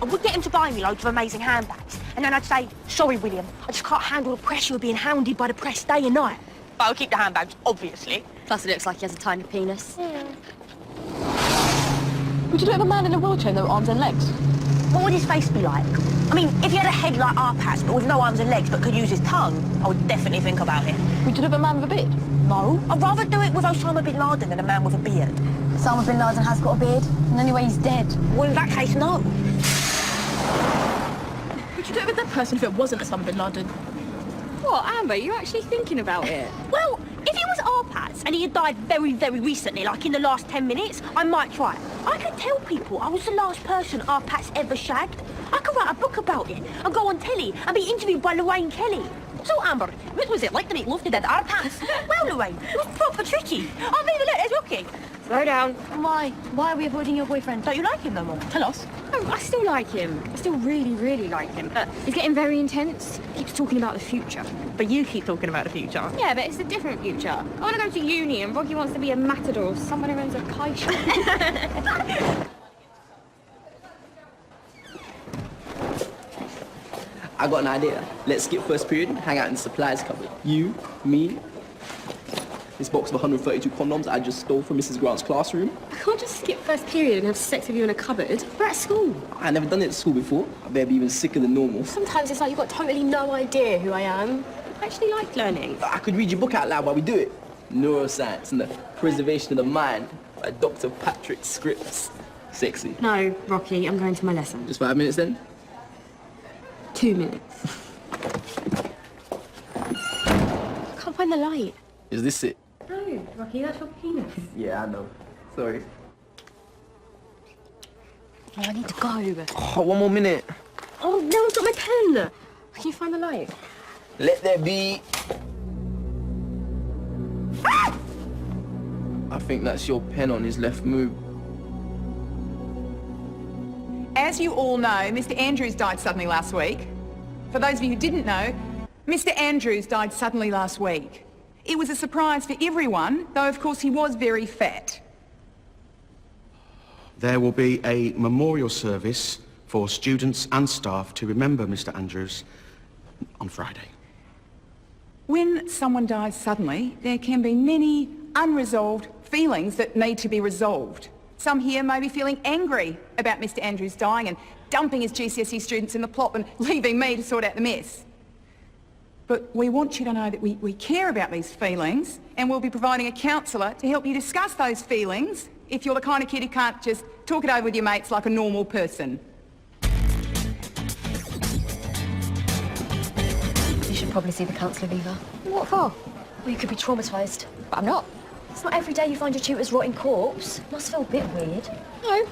I would get him to buy me loads of amazing handbags, and then I'd say, sorry, William, I just can't handle the pressure of being hounded by the press day and night. But I'll keep the handbags, obviously. Plus, it looks like he has a tiny penis. Would you do it with a man in a wheelchair with no arms and legs? What would his face be like? I mean, if he had a head like our Pat's, but with no arms and legs, but could use his tongue, I would definitely think about it. Would you do it with a man with a beard? No. I'd rather do it with Osama bin Laden than a man with a beard. Osama bin Laden has got a beard, and anyway, he's dead. Well, in that case, no. Would you do it with that person if it wasn't Osama bin Laden? What, Amber, you actually thinking about it? Well, if it was our Pat's and he had died very, very recently, like in the last 10 minutes, I might try it. I could tell people I was the last person our Pat's ever shagged. I could write a book about it and go on telly and be interviewed by Lorraine Kelly. So, Amber, what was it like to make love to dead our Pat's? Well, Lorraine, it was proper tricky. I'll leave it at it, okay? Slow down. Why? Why are we avoiding your boyfriend? Don't you like him no more? Tell us. Oh, I still like him. I still really, really like him. But he's getting very intense. Keeps talking about the future. But you keep talking about the future. Yeah, but it's a different future. I want to go to uni and Rocky wants to be a matador or someone who owns a kite shop. I got an idea. Let's skip first period and hang out in the supplies cupboard. You, me, this box of 132 condoms I just stole from Mrs. Grant's classroom. I can't just skip first period and have sex with you in a cupboard. We're at school. I've never done it at school before. I better be even sicker than normal. Sometimes it's like you've got totally no idea who I am. I actually like learning. I could read your book out loud while we do it. Neuroscience and the Preservation of the Mind by Dr. Patrick Scripps. Sexy. No, Rocky, I'm going to my lesson. Just 5 minutes then? 2 minutes. I can't find the light. Is this it? No, Rocky, that's your penis. Yeah, I know. Sorry. Oh, I need to go. Oh, 1 more minute. Oh, no, I've got my pen. Can you find the light? Let there be. I think that's your pen on his left move. As you all know, Mr. Andrews died suddenly last week. For those of you who didn't know, Mr. Andrews died suddenly last week. It was a surprise for everyone, though of course he was very fat. There will be a memorial service for students and staff to remember Mr. Andrews on Friday. When someone dies suddenly, there can be many unresolved feelings that need to be resolved. Some here may be feeling angry about Mr. Andrews dying and dumping his GCSE students in the plot and leaving me to sort out the mess. But we want you to know that we care about these feelings, and we'll be providing a counsellor to help you discuss those feelings if you're the kind of kid who can't just talk it over with your mates like a normal person. You should probably see the counsellor, Viva. What for? Well, you could be traumatised. But I'm not. It's not every day you find your tutor's rotting corpse. Must feel a bit weird. No,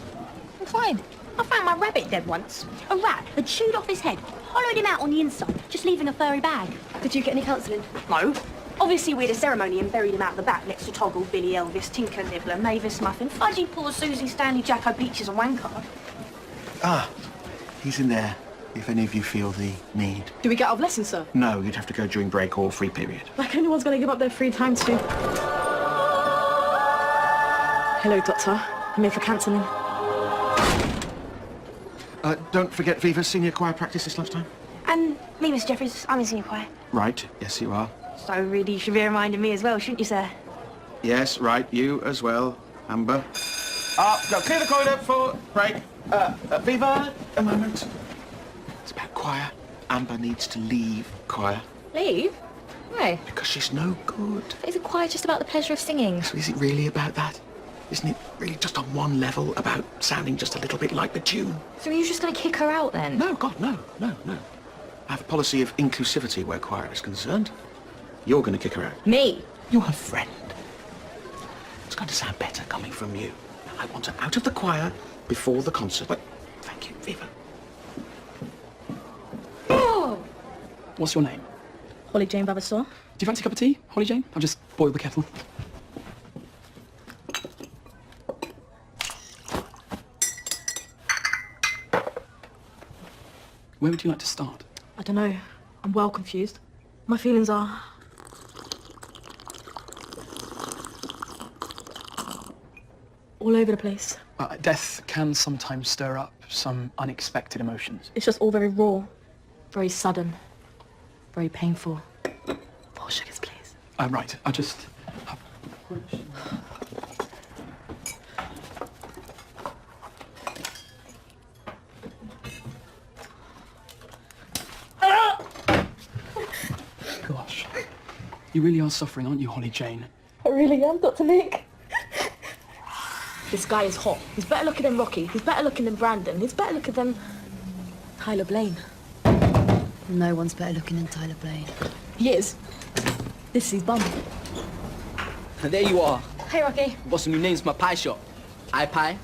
I'm fine. I found my rabbit dead once. A rat had chewed off his head, hollowed him out on the inside, just leaving a furry bag. Did you get any counselling? No. Obviously, we had a ceremony and buried him out the back next to Toggle, Billy Elvis, Tinker Nibbler, Mavis Muffin, Fudgy Paw, Susie, Stanley, Jacko, Beaches and Wankard. Ah, he's in there, if any of you feel the need. Do we get out of lessons, sir? No, you'd have to go during break or free period. Like anyone's going to give up their free time to... Hello, Doctor. I'm here for counselling. Don't forget Viva's senior choir practice this lunchtime. And me, Miss Jeffries, I'm in senior choir. Right, yes you are. So really, you should be reminding me as well, shouldn't you, sir? Yes, right, you as well, Amber. Now clear the corridor for break. Viva, a moment. It's about choir. Amber needs to leave choir. Leave? Why? Because she's no good. Isn't choir just about the pleasure of singing? So is it really about that? Isn't it really just on one level about sounding just a little bit like the tune? So are you just going to kick her out then? No, God, no. I have a policy of inclusivity where choir is concerned. You're going to kick her out. Me? You're her friend. It's going to sound better coming from you. I want her out of the choir before the concert. But thank you, Viva. Oh! What's your name? Holly Jane Vavassar. Do you fancy a cup of tea, Holly Jane? I've just boiled the kettle. Where would you like to start? I don't know. I'm well confused. My feelings are... all over the place. Death can sometimes stir up some unexpected emotions. It's just all very raw, very sudden, very painful. 4 sugars, please. Right, I just... Gosh. You really are suffering, aren't you, Holly Jane? I really am, Dr. Nick. This guy is hot. He's better looking than Rocky. He's better looking than Brandon. He's better looking than Tyler Blaine. No one's better looking than Tyler Blaine. He is. This is his bum. And there you are. Hey, Rocky. Got some new names for my pie shop. iPie,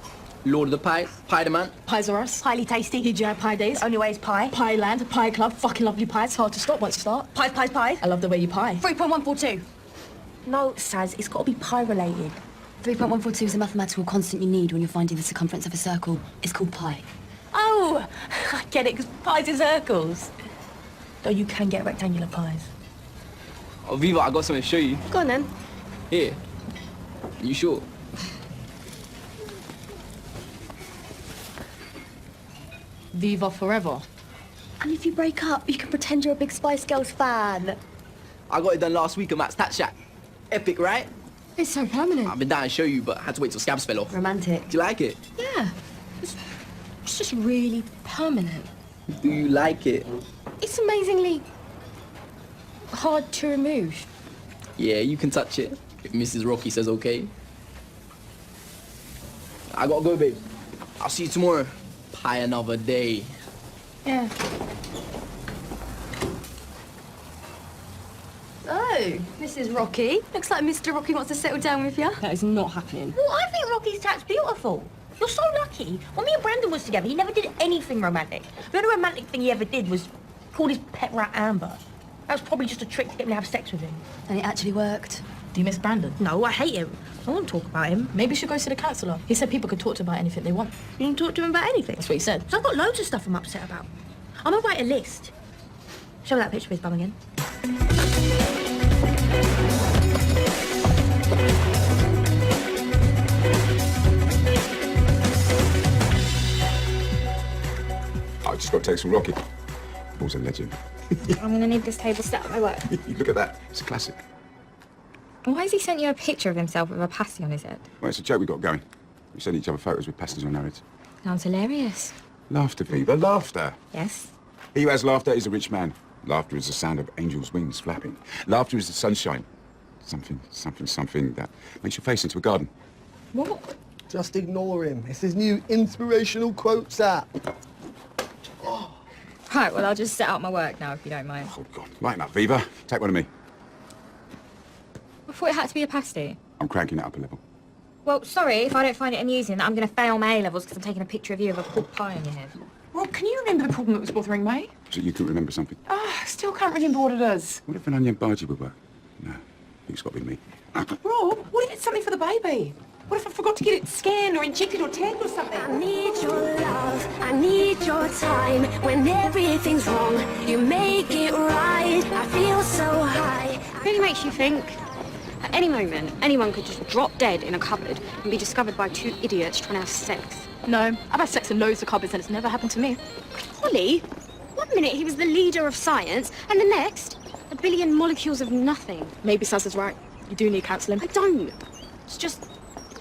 Lord of the Pies, Pie the Man. Pies are us. Highly tasty. TGI Pie Days. Only way is pie. Pie Land, Pie Club, fucking lovely pies. Hard to stop once you start. Pies, pies, pies. I love the way you pie. 3.142. No, Saz, it's got to be pie related. 3.142 is a mathematical constant you need when you're finding the circumference of a circle. It's called pi. Oh, I get it, because pies are circles. Though you can get rectangular pies. Oh, Viva, I got something to show you. Go on then. Here. You sure? Viva forever. And if you break up, you can pretend you're a big Spice Girls fan. I got it done last week at Matt's Tat Shack. Epic, right? It's so permanent. I've been dying to show you, but I had to wait till scabs fell off. Romantic. Do you like it? Yeah. It's just really permanent. Do you like it? It's amazingly hard to remove. Yeah, you can touch it, if Mrs. Rocky says okay. I gotta go, babe. I'll see you tomorrow. Pie another day. Yeah. Oh, Mrs. Rocky. Looks like Mr. Rocky wants to settle down with you. That is not happening. Well, I think Rocky's tat's beautiful. You're so lucky. When me and Brandon was together, he never did anything romantic. The only romantic thing he ever did was call his pet rat Amber. That was probably just a trick to get me to have sex with him. And it actually worked. Do you miss Brandon? No, I hate him. I won't talk about him. Maybe you should go see the counsellor. He said people could talk to him about anything they want. You can talk to him about anything. That's what he said. So I've got loads of stuff I'm upset about. I'm gonna write a list. Show me that picture of his bum again. I just got a text from Rocky. Paul's a legend. I'm gonna need this table set up my work. Look at that. It's a classic. Why has he sent you a picture of himself with a pasty on his head? Well, it's a joke we got going. We send each other photos with pasties on our heads. Sounds hilarious. Laughter, Viva, laughter. Yes? He who has laughter is a rich man. Laughter is the sound of angels' wings flapping. Laughter is the sunshine. Something that makes your face into a garden. What? Just ignore him. It's his new inspirational quotes app. Right, well, I'll just set out my work now, if you don't mind. Oh, God. Lighten up, Viva. Take one of me. I thought it had to be a pasty. I'm cranking it up a level. Well, sorry if I don't find it amusing that I'm going to fail my A-levels because I'm taking a picture of you with a pork pie on your head. Rob, can you remember the problem that was bothering me? So you couldn't remember something? Still can't remember what it is. What if an onion bhaji would work? No. It's got to be me. Rob, what if it's something for the baby? What if I forgot to get it scanned or injected or tagged or something? I need your love, I need your time. When everything's wrong, you make it right. I feel so high. It really makes you think. At any moment, anyone could just drop dead in a cupboard and be discovered by 2 idiots trying to have sex. No, I've had sex in loads of cupboards and it's never happened to me. Holly, one minute he was the leader of science, and the next, a billion molecules of nothing. Maybe Saz is right. You do need counselling. I don't. It's just,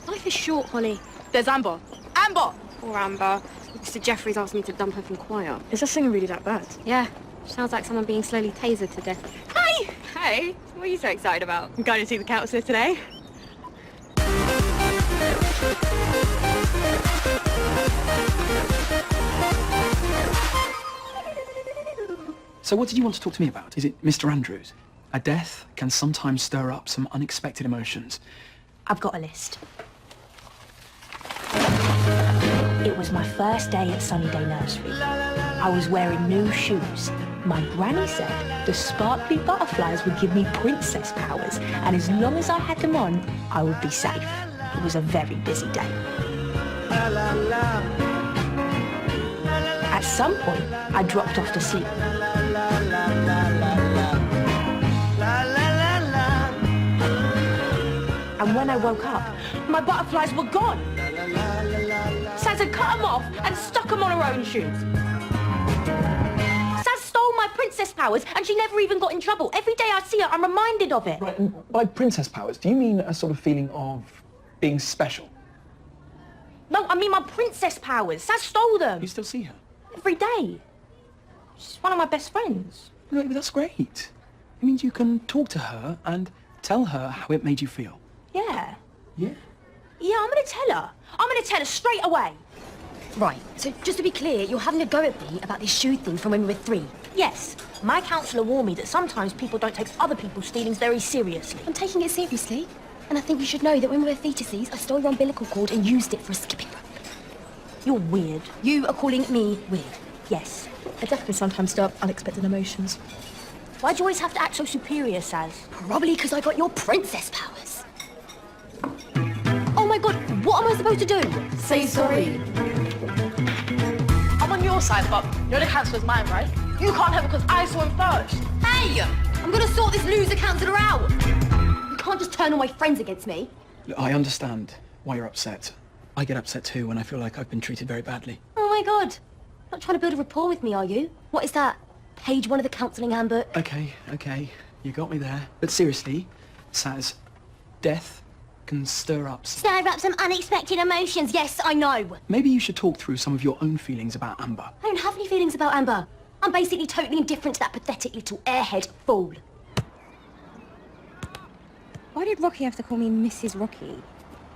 life is short, Holly. There's Amber. Amber! Poor Amber. Mr. Jeffries asked me to dump her from choir. Is her singing really that bad? Yeah. Sounds like someone being slowly tasered to death. Hey! Hey, what are you so excited about? I'm going to see the counsellor today. So what did you want to talk to me about? Is it Mr. Andrews? A death can sometimes stir up some unexpected emotions. I've got a list. It was my first day at Sunnyday Nursery. I was wearing new shoes. My granny said the sparkly butterflies would give me princess powers, and as long as I had them on, I would be safe. It was a very busy day. At some point, I dropped off to sleep. And when I woke up, my butterflies were gone. So Saz had cut them off and stuck them on her own shoes. Saz stole my princess powers and she never even got in trouble. Every day I see her, I'm reminded of it. Right, and by princess powers, do you mean a sort of feeling of being special? No, I mean my princess powers. Saz stole them. You still see her? Every day. She's one of my best friends. No, but that's great. It means you can talk to her and tell her how it made you feel. Yeah. Yeah. Yeah, I'm gonna tell her. I'm gonna tell her straight away. Right, so just to be clear, you're having a go at me about this shoe thing from when we were 3. Yes, my counsellor warned me that sometimes people don't take other people's feelings very seriously. I'm taking it seriously, and I think you should know that when we were fetuses, I stole your umbilical cord and used it for a skipping rope. You're weird. You are calling me weird. Yes. I definitely sometimes stir up unexpected emotions. Why'd you always have to act so superior, Saz? Probably because I got your princess powers. Oh my god, what am I supposed to do? Say sorry. I'm on your side, but you're the counsellor's mine, right? You can't have it because I saw him first. Hey! I'm gonna sort this loser counsellor out. You can't just turn all my friends against me. Look, I understand why you're upset. I get upset too when I feel like I've been treated very badly. Oh my god. Not trying to build a rapport with me, are you? What is that? Page 1 of the counselling handbook? Okay, you got me there. But seriously, Saz, death can stir up some unexpected emotions, yes, I know. Maybe you should talk through some of your own feelings about Amber. I don't have any feelings about Amber. I'm basically totally indifferent to that pathetic little airhead fool. Why did Rocky have to call me Mrs. Rocky?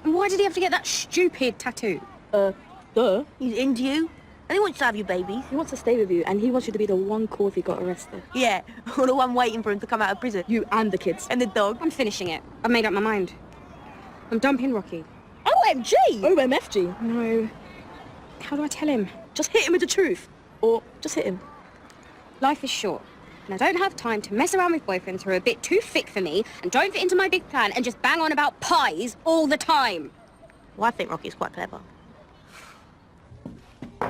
And why did he have to get that stupid tattoo? Duh. He's into you, and he wants to have you babies. He wants to stay with you, and he wants you to be the one call if he got arrested. Yeah, or the one waiting for him to come out of prison. You and the kids. And the dog. I'm finishing it. I've made up my mind. I'm dumping Rocky. OMG! OMFG. No. How do I tell him? Just hit him with the truth. Or just hit him. Life is short, and I don't have time to mess around with boyfriends who are a bit too thick for me and don't fit into my big plan and just bang on about pies all the time. Well, I think Rocky's quite clever.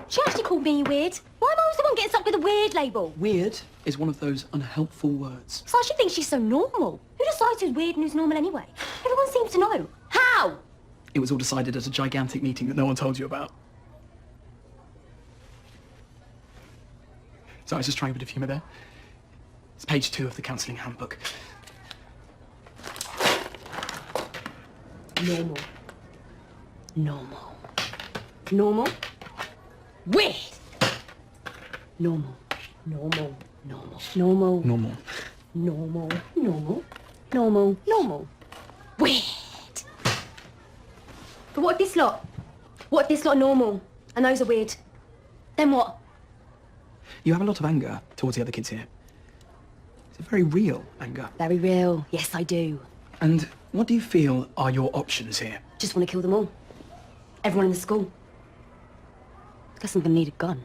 She actually called me weird. Why am I always the one getting stuck with a weird label? Weird is one of those unhelpful words. So she thinks she's so normal. Who decides who's weird and who's normal anyway? Everyone seems to know. How? It was all decided at a gigantic meeting that no one told you about. So I was just trying a bit of humour there. It's page 2 of the counselling handbook. Normal. Normal. Normal. Weird. Normal. Normal. Normal. Normal. Normal. Normal. Normal. Normal. Normal. Weird. But what if this lot? What if this lot are normal and those are weird? Then what? You have a lot of anger towards the other kids here. It's a very real anger. Very real. Yes, I do. And what do you feel are your options here? Just want to kill them all. Everyone in the school. I guess I'm gonna need a gun.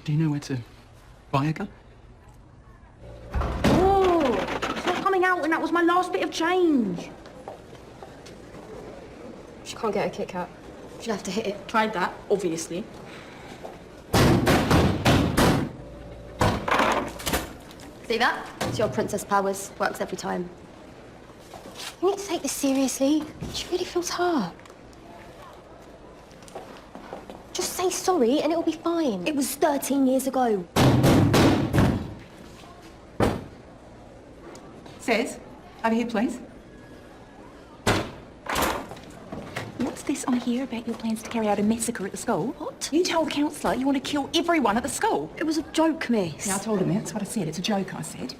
Do you know where to buy a gun? Oh, it's not coming out and that was my last bit of change. She can't get a Kit Kat. She'll have to hit it. Tried that, obviously. See that? It's your princess powers. Works every time. You need to take this seriously. She really feels hurt. Just say sorry and it'll be fine. It was 13 years ago. Says, over here, please. What's this on here about your plans to carry out a massacre at the school? What? You told the counsellor you want to kill everyone at the school. It was a joke, miss. Yeah, I told him that's what I said. It's a joke, I said.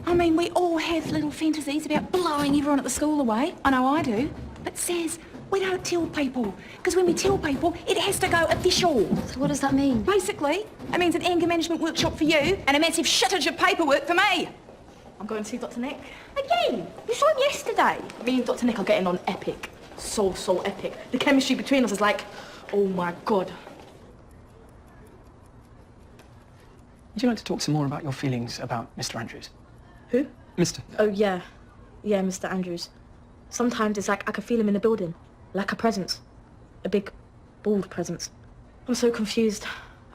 I mean, we all have little fantasies about blowing everyone at the school away. I know I do. But Says, we don't tell people. Because when we tell people, it has to go official. So what does that mean? Basically, it means an anger management workshop for you and a massive shittage of paperwork for me. I'm going to see Dr. Nick. Again? You saw him yesterday. Me and Dr. Nick are getting on epic. So epic. The chemistry between us is like, oh my God. Would you like to talk some more about your feelings about Mr. Andrews? Who? Mr. Oh, yeah. Yeah, Mr. Andrews. Sometimes it's like I can feel him in the building. Like a presence. A big, bald presence. I'm so confused.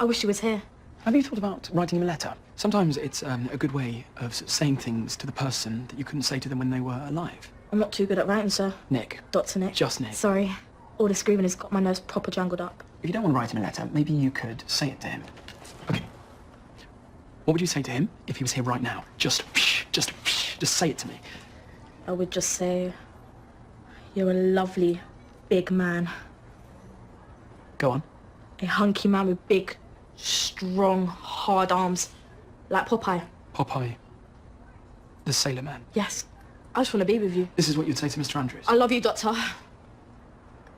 I wish he was here. Have you thought about writing him a letter? Sometimes it's a good way of saying things to the person that you couldn't say to them when they were alive. I'm not too good at writing, sir. Nick. Dr. Nick. Just Nick. Sorry. All the screaming has got my nose proper jangled up. If you don't want to write him a letter, maybe you could say it to him. Okay. What would you say to him if he was here right now? Just say it to me. I would just say, you're a lovely, big man. Go on. A hunky man with big, strong, hard arms. Like Popeye. Popeye. The sailor man. Yes. I just want to be with you. This is what you'd say to Mr. Andrews. I love you, Dr.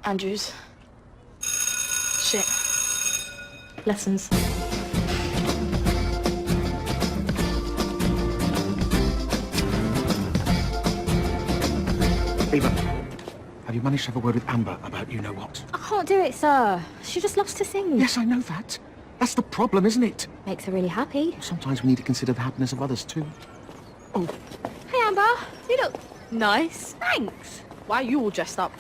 Andrews. Shit. Lessons. Eva, have you managed to have a word with Amber about you-know-what? I can't do it, sir. She just loves to sing. Yes, I know that. That's the problem, isn't it? Makes her really happy. Sometimes we need to consider the happiness of others, too. Oh. Hey, Amber. You look nice. Thanks. Why are you all dressed up?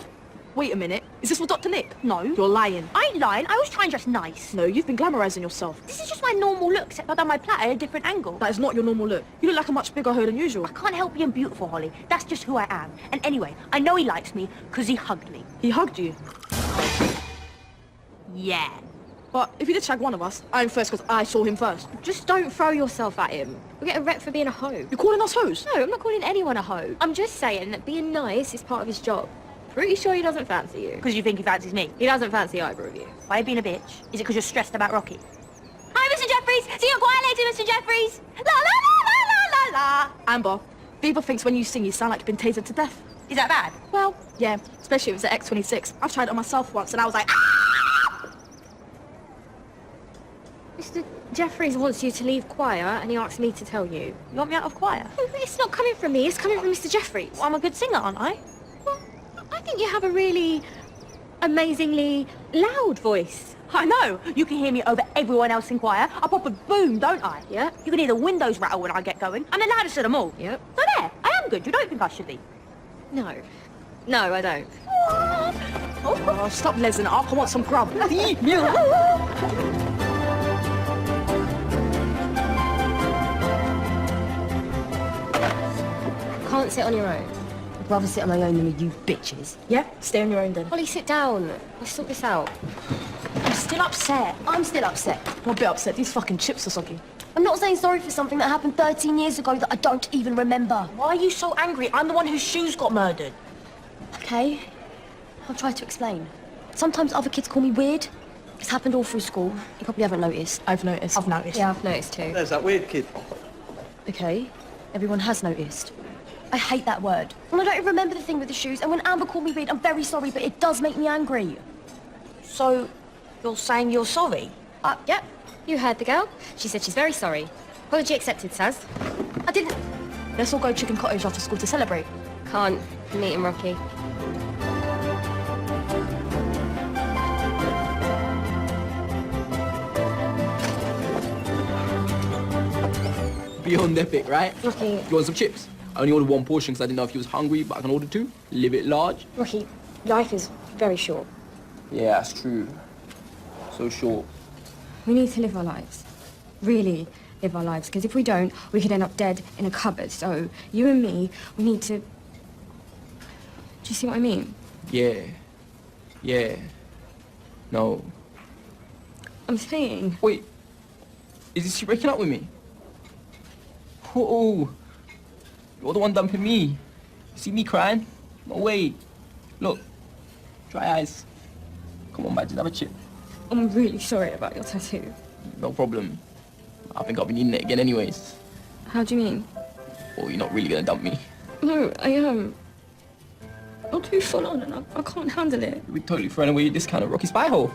Wait a minute. Is this for Dr. Nick? No. You're lying. I ain't lying. I was trying to dress nice. No, you've been glamorising yourself. This is just my normal look, except I've done my plait at a different angle. That is not your normal look. You look like a much bigger hoe than usual. I can't help being beautiful, Holly. That's just who I am. And anyway, I know he likes me because he hugged me. He hugged you? Yeah. But if he did shag one of us, I'm first because I saw him first. Just don't throw yourself at him. We'll get a rep for being a hoe. You're calling us hoes? No, I'm not calling anyone a hoe. I'm just saying that being nice is part of his job. Pretty sure he doesn't fancy you. Because you think he fancies me? He doesn't fancy either of you. Why are you being a bitch? Is it because you're stressed about Rocky? Hi, Mr. Jeffries! See you quiet later, Mr. Jeffries! La la la la la la la! Amber, Viva thinks when you sing you sound like you've been tasered to death. Is that bad? Well, yeah, especially if it's at X26. I've tried it on myself once and I was like, ah! Mr. Jeffries wants you to leave choir and he asked me to tell you. You want me out of choir? It's not coming from me, it's coming from Mr. Jeffries. Well, I'm a good singer, aren't I? Well, I think you have a really amazingly loud voice. I know. You can hear me over everyone else in choir. I proper boom, don't I? Yeah. You can hear the windows rattle when I get going. I'm the loudest of them all. Yep. So there, I am good. You don't think I should be? No. No, I don't. Oh, stop lesing it up. I want some grub. Can't sit on your own. I'd rather sit on my own than with you bitches. Yeah, stay on your own then. Holly, sit down. Let's sort this out. I'm still upset. I'm still upset. I'm a bit upset. These fucking chips are soggy. I'm not saying sorry for something that happened 13 years ago that I don't even remember. Why are you so angry? I'm the one whose shoes got murdered. Okay, I'll try to explain. Sometimes other kids call me weird. It's happened all through school. You probably haven't noticed. I've noticed. I've noticed. Yeah, I've noticed too. There's that weird kid. Okay, everyone has noticed. I hate that word. And I don't even remember the thing with the shoes, and when Amber called me weird, I'm very sorry, but it does make me angry. So, you're saying you're sorry? Yep. You heard the girl. She said she's very sorry. Apology accepted, Saz. I didn't... Let's all go chicken cottage after school to celebrate. Can't. I'm meeting Rocky. Beyond epic, right? Rocky. You want some chips? I only ordered one portion because I didn't know if you was hungry, but I can order two. Live it large. Rocky, life is very short. Yeah, that's true. So short. We need to live our lives. Really live our lives, because if we don't, we could end up dead in a cupboard. So, you and me, we need to... Do you see what I mean? Yeah. Yeah. No. I'm saying... Wait. Is this you breaking up with me? Oh. You're the one dumping me. You see me crying? No way. Look. Dry eyes. Come on, Badges, have a chip. I'm really sorry about your tattoo. No problem. I think I'll be needing it again anyways. How do you mean? Or you're not really gonna dump me. No, I am. I'll too full on and I can't handle it. You'll be totally throwing away this kind of rocky spy hole.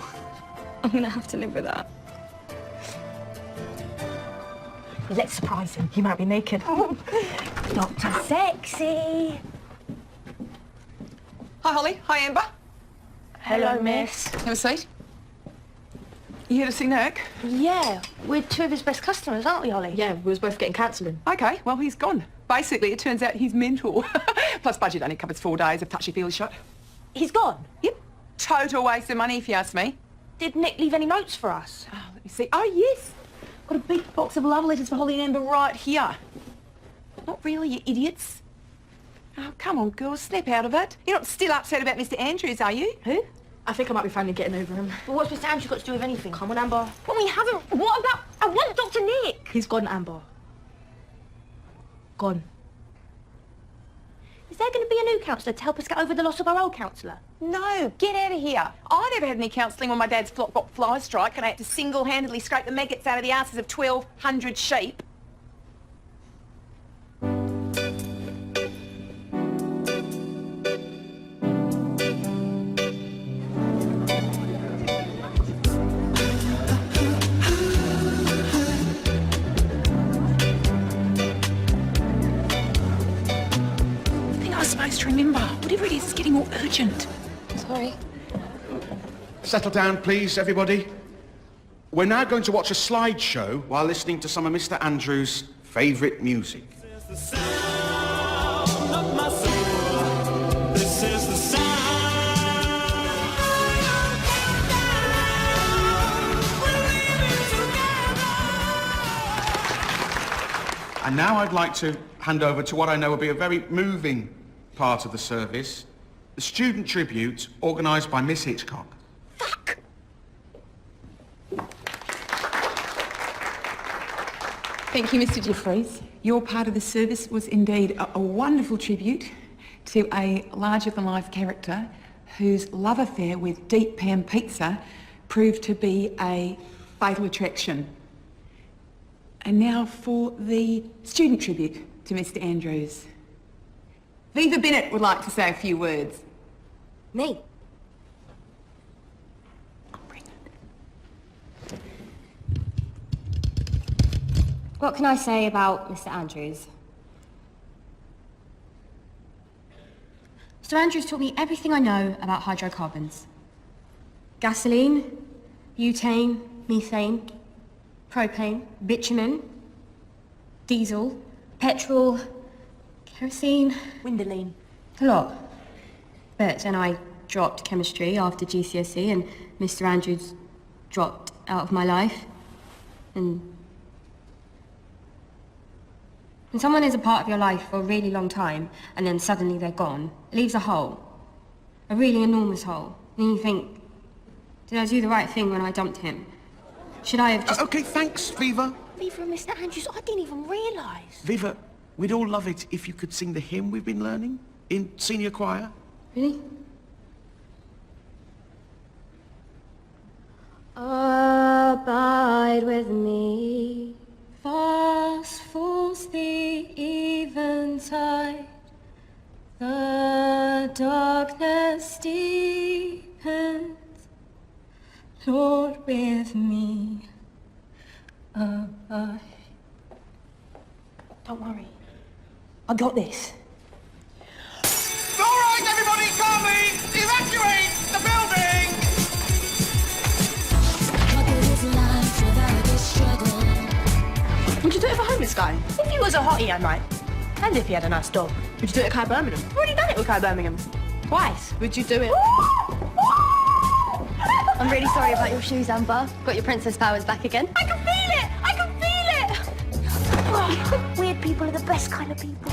I'm gonna have to live with that. Let's surprise him. He might be naked. Dr. Sexy. Hi, Holly. Hi, Amber. Hello, miss. Have a seat. You here to see Nick? Yeah, we're two of his best customers, aren't we, Holly? Yeah, we was both getting counselling. Okay, well, he's gone. Basically, it turns out he's mental. Plus, budget only covers 4 days of touchy-feely shot. He's gone? Yep. Total waste of money, if you ask me. Did Nick leave any notes for us? Oh, let me see. Oh, yes. Got a big box of love letters for Holly and Amber right here. Not really, you idiots. Oh, come on, girls, snap out of it. You're not still upset about Mr. Andrews, are you? Who? I think I might be finally getting over him. But what's Mr. Andrews got to do with anything? Come on, Amber. But we haven't... What about... I want Dr. Nick. He's gone, Amber. Gone. Is there going to be a new counsellor to help us get over the loss of our old counsellor? No, get out of here. I never had any counselling when my dad's flock got fly strike and I had to single-handedly scrape the maggots out of the asses of 1,200 sheep. Remember, whatever it is, it's getting more urgent. Sorry. Settle down, please, everybody. We're now going to watch a slideshow while listening to some of Mr. Andrews' favourite music. And now I'd like to hand over to what I know will be a very moving part of the service, the student tribute organised by Miss Hitchcock. Fuck! Thank you, Mr. Jeffries. Your part of the service was indeed a wonderful tribute to a larger-than-life character whose love affair with Deep Pan Pizza proved to be a fatal attraction. And now for the student tribute to Mr. Andrews. Viva Bennett would like to say a few words. Me? What can I say about Mr. Andrews? Mr. Andrews taught me everything I know about hydrocarbons. Gasoline, butane, methane, propane, bitumen, diesel, petrol, kerosene. Windoline. A lot. But then I dropped chemistry after GCSE and Mr. Andrews dropped out of my life. And when someone is a part of your life for a really long time and then suddenly they're gone, it leaves a hole. A really enormous hole. And then you think, did I do the right thing when I dumped him? Should I have just... OK, thanks, Viva. Viva and Mr. Andrews, I didn't even realise. Viva, we'd all love it if you could sing the hymn we've been learning in senior choir. Really? Abide with me, fast falls the eventide, the darkness deepens, Lord with me, abide. Don't worry. I got this. All right, everybody, calmly! Evacuate the building! Would you do it for a homeless guy? If he was a hottie, I might. And if he had a nice dog. Would you do it at Kai Birmingham? I've already done it with Kai Birmingham. Twice. Would you do it? I'm really sorry about your shoes, Amber. Got your princess powers back again. I can feel it! I can feel it! Weird people are the best kind of people.